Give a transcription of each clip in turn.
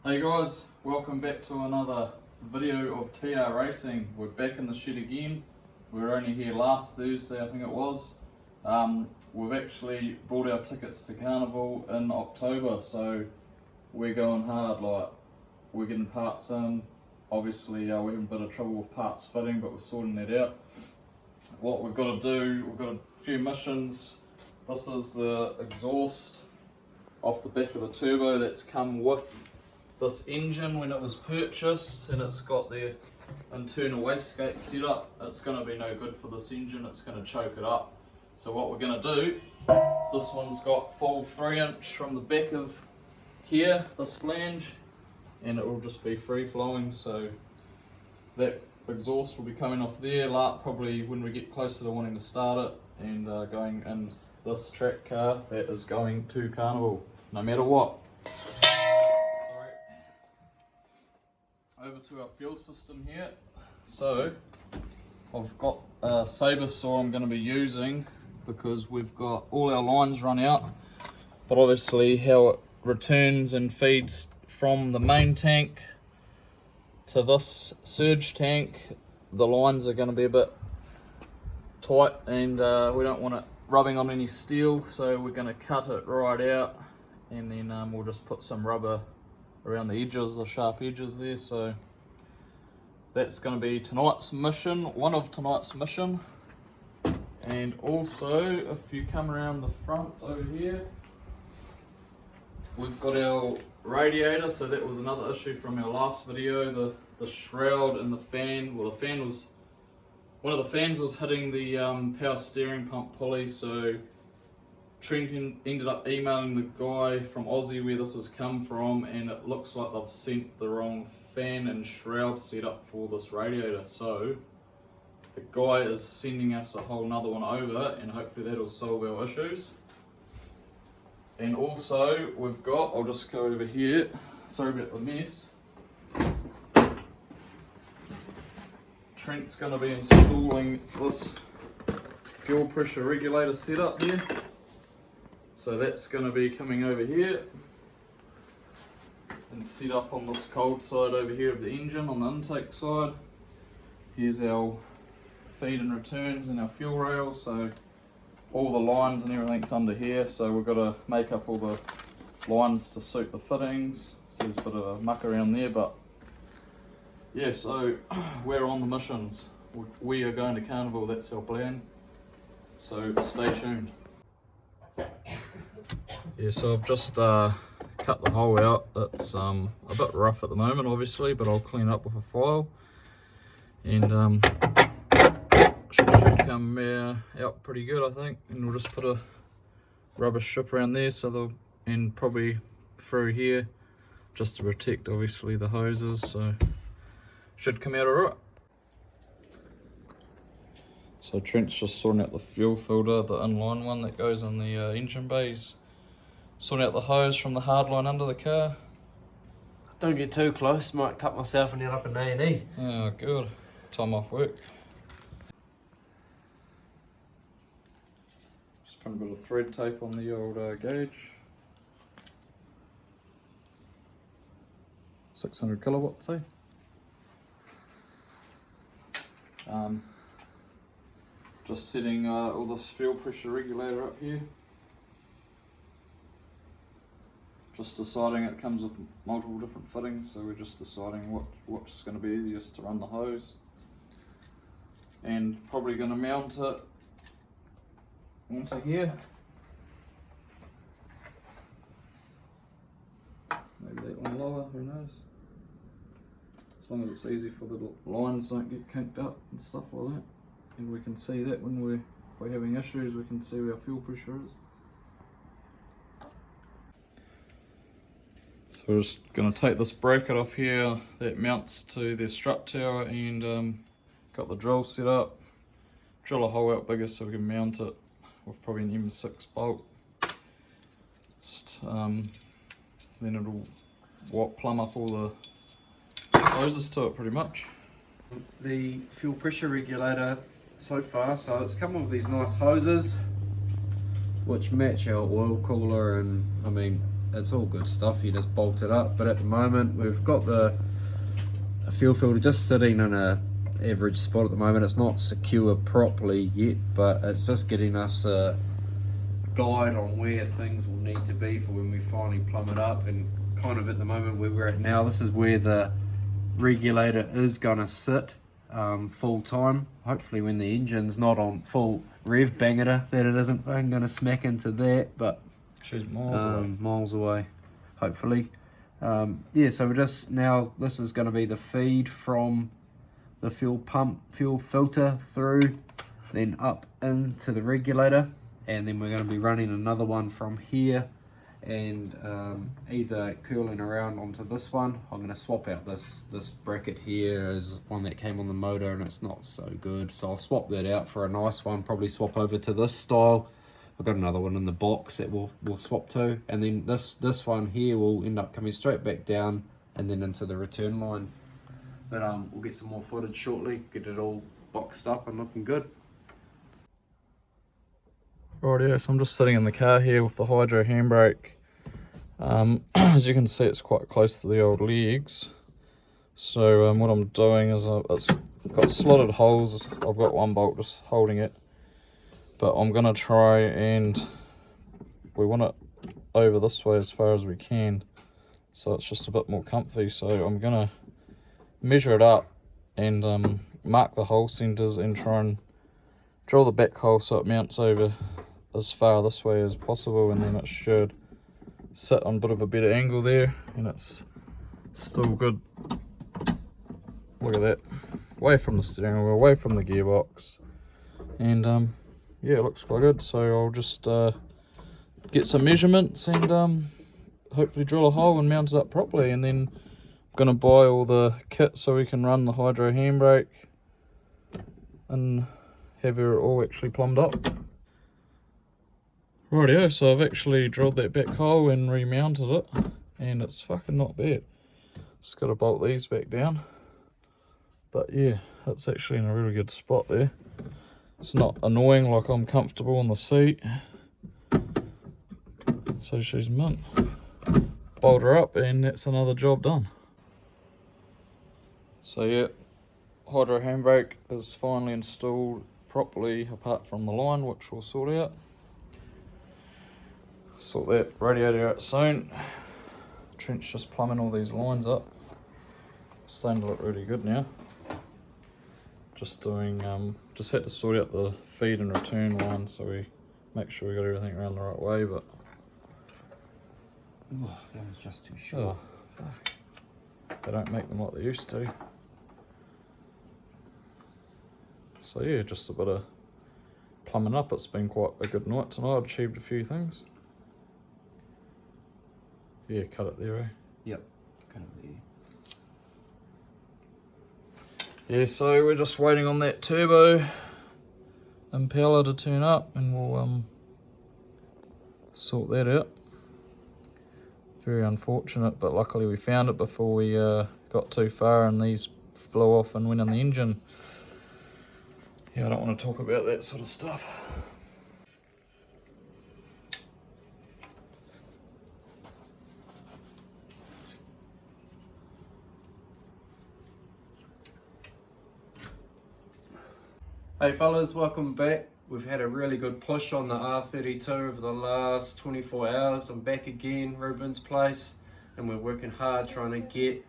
Hey guys, welcome back to another video of TR Racing. We're back in the shed again. We were only here last Thursday, I think it was. We've actually bought our tickets to Carnival in October, so we're going hard. Like, we're getting parts in. Obviously, we're having a bit of trouble with parts fitting, but we're sorting that out. What we've got to do, we've got a few missions. This is the exhaust off the back of the turbo that's come with this engine when it was purchased, and it's got the internal wastegate set up. It's going to be no good for this engine, it's going to choke it up. So what we're going to do, this one's got full 3-inch from the back of here, this flange, and it will just be free flowing, so that exhaust will be coming off there, probably when we get closer to wanting to start it, and going in this track car that is going to Carnival, no matter what. Over to our fuel system here. So I've got a saber saw I'm going to be using because we've got all our lines run out, but obviously how it returns and feeds from the main tank to this surge tank, the lines are going to be a bit tight, and we don't want it rubbing on any steel, so we're going to cut it right out, and then we'll just put some rubber around the edges, the sharp edges there. So that's going to be tonight's mission, one of tonight's mission. And also, if you come around the front over here, we've got our radiator. So that was another issue from our last video, the shroud and the fan. Well, one of the fans was hitting the power steering pump pulley, so Trent ended up emailing the guy from Aussie where this has come from, and it looks like they've sent the wrong fan and shroud setup for this radiator. So the guy is sending us a whole nother one over, and hopefully that'll solve our issues. And also we've got, I'll just go over here, sorry about the mess. Trent's going to be installing this fuel pressure regulator setup here. So that's going to be coming over here and set up on this cold side over here of the engine on the intake side. Here's our feed and returns and our fuel rail, so all the lines and everything's under here, so we've got to make up all the lines to suit the fittings. So there's a bit of a muck around there, but yeah, so we're on the missions. We are going to Carnival, that's our plan, so stay tuned. Yeah, so I've just cut the hole out. It's a bit rough at the moment, obviously, but I'll clean it up with a file, and should come out pretty good, I think. And we'll just put a rubber strip around there, and probably through here, just to protect obviously the hoses. So should come out alright. So Trent's just sorting out the fuel filter, the inline one that goes in the engine bays. Sorting out the hose from the hard line under the car. Don't get too close, might cut myself and end up in A&E. Oh, good. Time off work. Just put a bit of thread tape on the old gauge. 600 kilowatts, eh? Just setting all this fuel pressure regulator up here. Just deciding, it comes with multiple different fittings, so we're just deciding what's going to be easiest to run the hose. And probably going to mount it onto here. Maybe that one lower, who knows. As long as it's easy for the lines don't get kinked up and stuff like that. And we can see that when if we're having issues, we can see where our fuel pressure is. So we're just going to take this bracket off here that mounts to the strut tower, and got the drill set up. Drill a hole out bigger so we can mount it with probably an M6 bolt. Just, then it'll plumb up all the hoses to it pretty much. The fuel pressure regulator so far, so it's come with these nice hoses which match our oil cooler, and I mean it's all good stuff. You just bolt it up. But at the moment, we've got the fuel filter just sitting in a average spot at the moment. It's not secure properly yet, but it's just getting us a guide on where things will need to be for when we finally plumb it up. And kind of at the moment where we're at now, this is where the regulator is going to sit full time. Hopefully when the engine's not on full rev bangeter, that it isn't going to smack into that, but she's miles away hopefully. Yeah, so we're just now, this is going to be the feed from the fuel filter through, then up into the regulator, and then we're going to be running another one from here and either curling around onto this one. I'm going to swap out this bracket here as one that came on the motor and it's not so good, so I'll swap that out for a nice one, probably swap over to this style. I've got another one in the box that we'll swap to, and then this one here will end up coming straight back down and then into the return line. But we'll get some more footage shortly, get it all boxed up and looking good. Rightio, so I'm just sitting in the car here with the hydro handbrake. As you can see, it's quite close to the old legs. So what I'm doing is it's got slotted holes. I've got one bolt just holding it, but I'm gonna try and we want it over this way as far as we can, so it's just a bit more comfy. So I'm gonna measure it up and mark the hole centers and try and drill the back hole so it mounts over as far this way as possible, and then it should sit on a bit of a better angle there, and it's still good. Look at that, away from the steering wheel, away from the gearbox, and yeah, it looks quite good. So I'll just get some measurements and hopefully drill a hole and mount it up properly, and then I'm gonna buy all the kit so we can run the hydro handbrake and have it all actually plumbed up. Rightio, so I've actually drilled that back hole and remounted it, and it's fucking not bad. Just gotta bolt these back down, but yeah, it's actually in a really good spot there. It's not annoying, like I'm comfortable on the seat, so she's mint. Bolt her up and that's another job done. So yeah, hydro handbrake is finally installed properly apart from the line, which we'll sort out. Sort that radiator out soon. Trent's just plumbing all these lines up. It's starting to look really good now. Just doing, just had to sort out the feed and return line so we make sure we got everything around the right way, but... Oh, that was just too short. Oh, fuck. They don't make them like they used to. So yeah, just a bit of plumbing up. It's been quite a good night tonight. I've achieved a few things. Yeah, cut it there, eh? Yep, cut it there. Yeah, so we're just waiting on that turbo impeller to turn up and we'll sort that out. Very unfortunate, but luckily we found it before we got too far and these blew off and went in the engine. Yeah, I don't want to talk about that sort of stuff. Hey fellas, welcome back. We've had a really good push on the R32 over the last 24 hours. I'm back again, Ruben's place, and we're working hard trying to get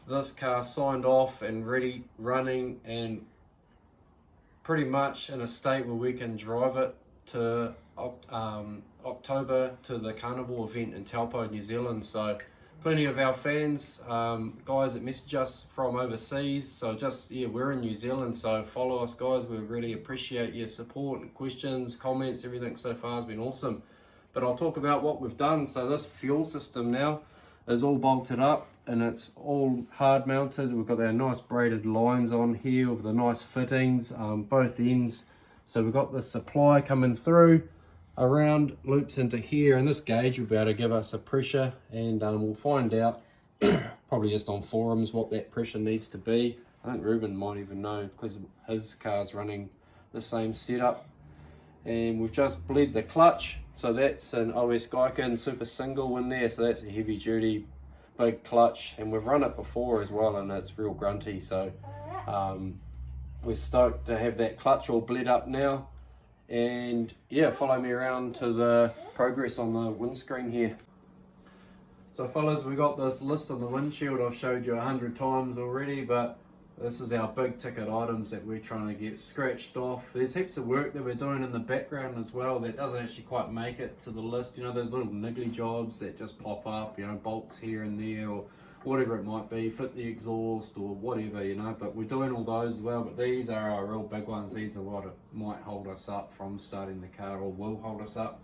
this car signed off and ready, running, and pretty much in a state where we can drive it to October to the carnival event in Taupo, New Zealand. So plenty of our fans, guys that message us from overseas, so just, yeah, we're in New Zealand, so follow us guys. We really appreciate your support and questions, comments. Everything so far has been awesome. But I'll talk about what we've done. So this fuel system now is all bolted up and it's all hard mounted. We've got our nice braided lines on here with the nice fittings, both ends. So we've got the supply coming through around, loops into here, and this gauge will be able to give us a pressure, and we'll find out probably just on forums what that pressure needs to be. I think Ruben might even know because his car's running the same setup. And we've just bled the clutch So that's an OS Geiken Super Single in there, so that's a heavy duty big clutch, and we've run it before as well and it's real grunty, so we're stoked to have that clutch all bled up now. And yeah, follow me around to the progress on the windscreen here. So fellas, we got this list on the windshield I've showed you 100 times already, but this is our big ticket items that we're trying to get scratched off. There's heaps of work that we're doing in the background as well that doesn't actually quite make it to the list. You know, those little niggly jobs that just pop up, you know, bolts here and there or whatever it might be, fit the exhaust or whatever, you know, but we're doing all those as well. But these are our real big ones. These are what might hold us up from starting the car, or will hold us up.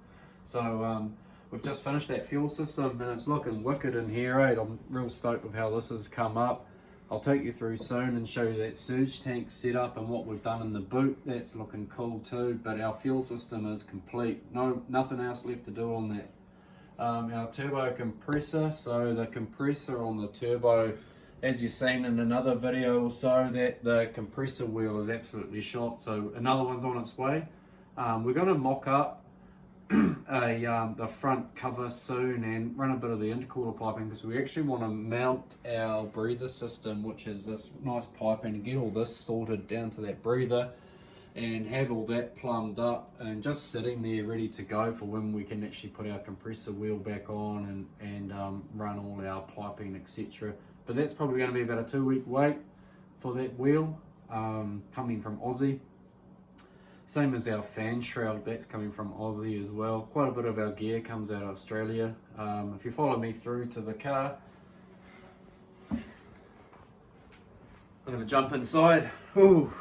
So we've just finished that fuel system and it's looking wicked in here, eh? I'm real stoked with how this has come up. I'll take you through soon and show you that surge tank setup and what we've done in the boot. That's looking cool too, but our fuel system is complete. Nothing else left to do on that. Our turbo compressor, so the compressor on the turbo, as you've seen in another video or so, that the compressor wheel is absolutely shot, so another one's on its way. We're going to mock up the front cover soon and run a bit of the intercooler piping, because we actually want to mount our breather system, which is this nice piping, and get all this sorted down to that breather and have all that plumbed up and just sitting there ready to go for when we can actually put our compressor wheel back on and run all our piping, etc. But that's probably going to be about a 2-week wait for that wheel, coming from Aussie. Same as our fan shroud, that's coming from Aussie as well. Quite a bit of our gear comes out of Australia. If you follow me through to the car, I'm going to jump inside. Ooh.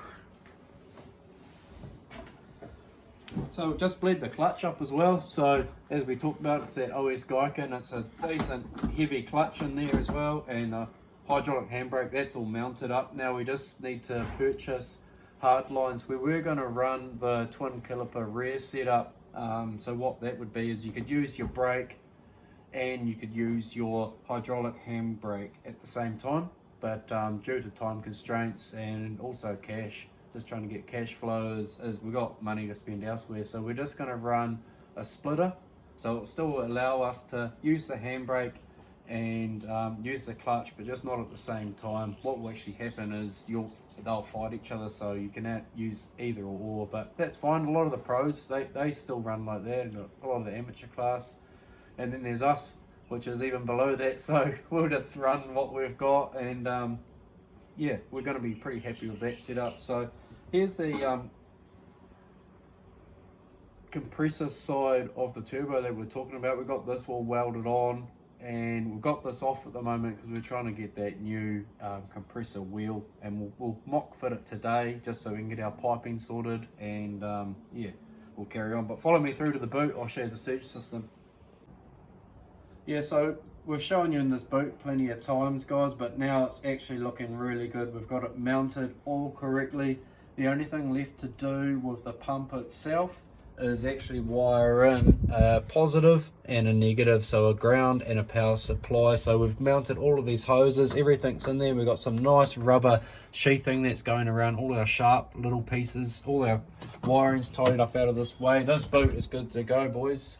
So we've just bled the clutch up as well. So as we talked about, it's that OS Geiken. It's a decent heavy clutch in there as well, and the hydraulic handbrake, that's all mounted up. Now we just need to purchase hard lines where we're going to run the twin caliper rear setup. So what that would be is you could use your brake and you could use your hydraulic handbrake at the same time, but due to time constraints and also cash, just trying to get cash flows, as we got money to spend elsewhere, so we're just going to run a splitter, so it'll still allow us to use the handbrake and use the clutch, but just not at the same time. What will actually happen is they'll fight each other, so you can use either or, but that's fine. A lot of the pros, they still run like that, and a lot of the amateur class, and then there's us, which is even below that, so we'll just run what we've got, and yeah, we're going to be pretty happy with that setup. So here's the compressor side of the turbo that we're talking about. We've got this all welded on, and we've got this off at the moment because we're trying to get that new compressor wheel, and we'll mock fit it today just so we can get our piping sorted, and yeah, we'll carry on. But follow me through to the boot, I'll show you the surge system. Yeah, so we've shown you in this boot plenty of times, guys, but now it's actually looking really good. We've got it mounted all correctly. The only thing left to do with the pump itself is actually wire in a positive and a negative, so a ground and a power supply. So we've mounted all of these hoses, everything's in there. We've got some nice rubber sheathing that's going around all our sharp little pieces. All our wiring's tied up out of this way. This boot is good to go, boys.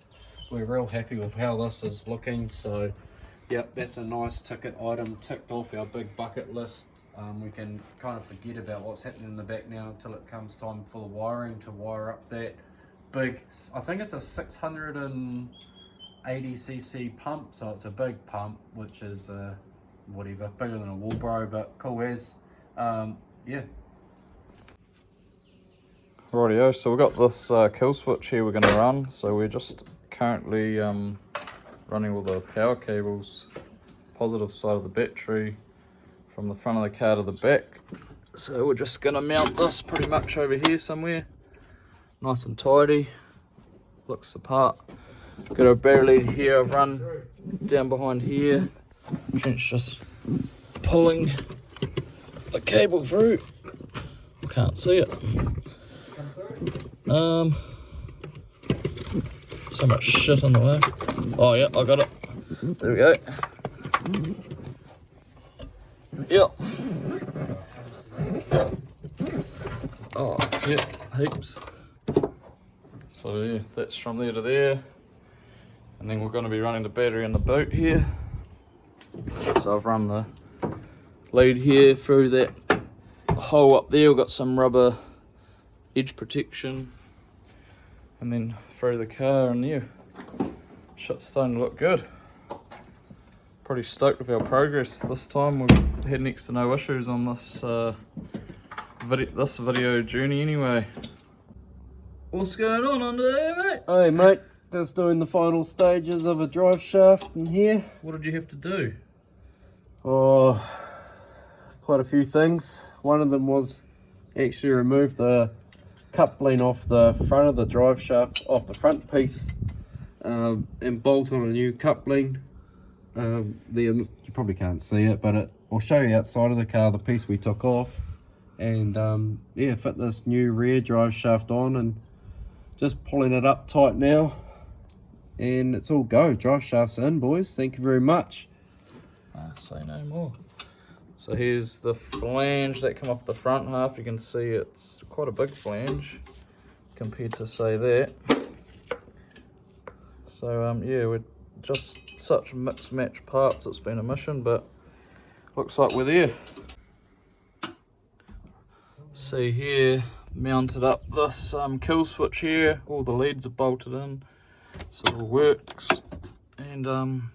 We're real happy with how this is looking. So yep, that's a nice ticket item ticked off our big bucket list. We can kind of forget about what's happening in the back now until it comes time for the wiring to wire up that big, I think it's a 680cc pump, so it's a big pump, which is whatever, bigger than a wheelbarrow, but cool as. Yeah. Rightio, so we've got this kill switch here we're going to run. So we're just currently running all the power cables, positive side of the battery, from the front of the car to the back. So we're just going to mount this pretty much over here somewhere. Nice and tidy, looks the part. Got our barrel lead here, run down behind here. Trent's just pulling the cable through. Can't see it. So much shit on the way. Oh yeah, I got it. There we go. Yep. Oh, yep, heaps. So yeah, that's from there to there. And then we're going to be running the battery in the boot here. So I've run the lead here through that hole up there. We've got some rubber edge protection. And then through the car, and yeah, shit's starting to look good. Pretty stoked with our progress this time. We've had next to no issues on this video journey anyway. What's going on under there, mate? Hey mate, just doing the final stages of a drive shaft in here. What did you have to do? Oh, quite a few things. One of them was actually remove the coupling off the front of the drive shaft, off the front piece, and bolt on a new coupling. You probably can't see it, but I'll show you outside of the car the piece we took off, and yeah, fit this new rear drive shaft on, and just pulling it up tight now, and it's all go. Drive shaft's in, boys. Thank you very much. Say no more. So here's the flange that come off the front half. You can see it's quite a big flange compared to, say, that. So yeah, we're just such mixed match parts. It's been a mission, but looks like we're there. See here, mounted up this kill switch here. All the leads are bolted in, so it all works. And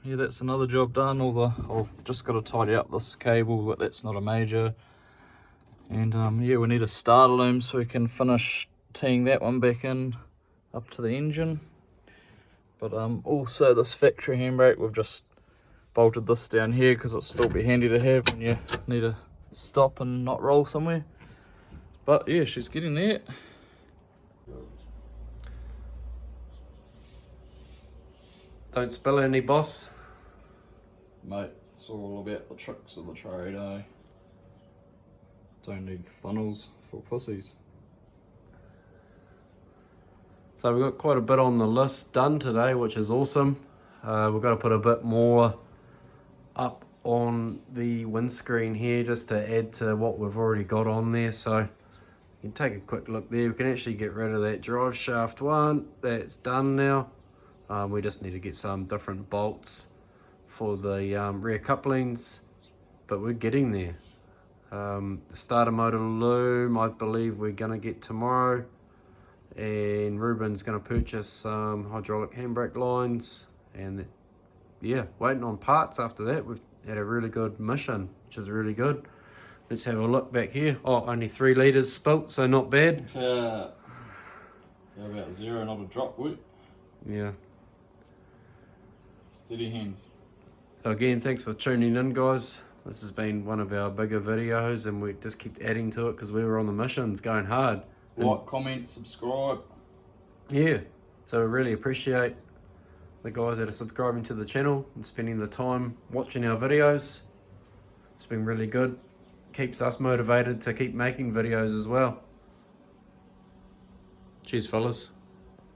yeah, that's another job done. I've just got to tidy up this cable, but that's not a major. And yeah, we need a starter loom so we can finish teeing that one back in up to the engine. But also this factory handbrake, we've just bolted this down here because it'll still be handy to have when you need to stop and not roll somewhere. But yeah, she's getting there. Don't spill any, boss. Mate, it's all about the tricks of the trade, eh? Don't need funnels for pussies. So we've got quite a bit on the list done today, which is awesome. We've got to put a bit more up on the windscreen here just to add to what we've already got on there. So you can take a quick look there. We can actually get rid of that drive shaft one. That's done now. We just need to get some different bolts for the rear couplings, but we're getting there. The starter motor loom, I believe we're going to get tomorrow. And Ruben's going to purchase some hydraulic handbrake lines, and yeah, waiting on parts after that. We've had a really good mission, which is really good. Let's have a look back here. Oh, only 3 litres spilt, so not bad. Yeah, about 0, not a drop, woot. Yeah. Steady hands. So again, thanks for tuning in, guys. This has been one of our bigger videos, and we just keep adding to it because we were on the missions, going hard. Like, comment, subscribe. Yeah, so we really appreciate the guys that are subscribing to the channel and spending the time watching our videos. It's been really good. Keeps us motivated to keep making videos as well. Cheers, fellas.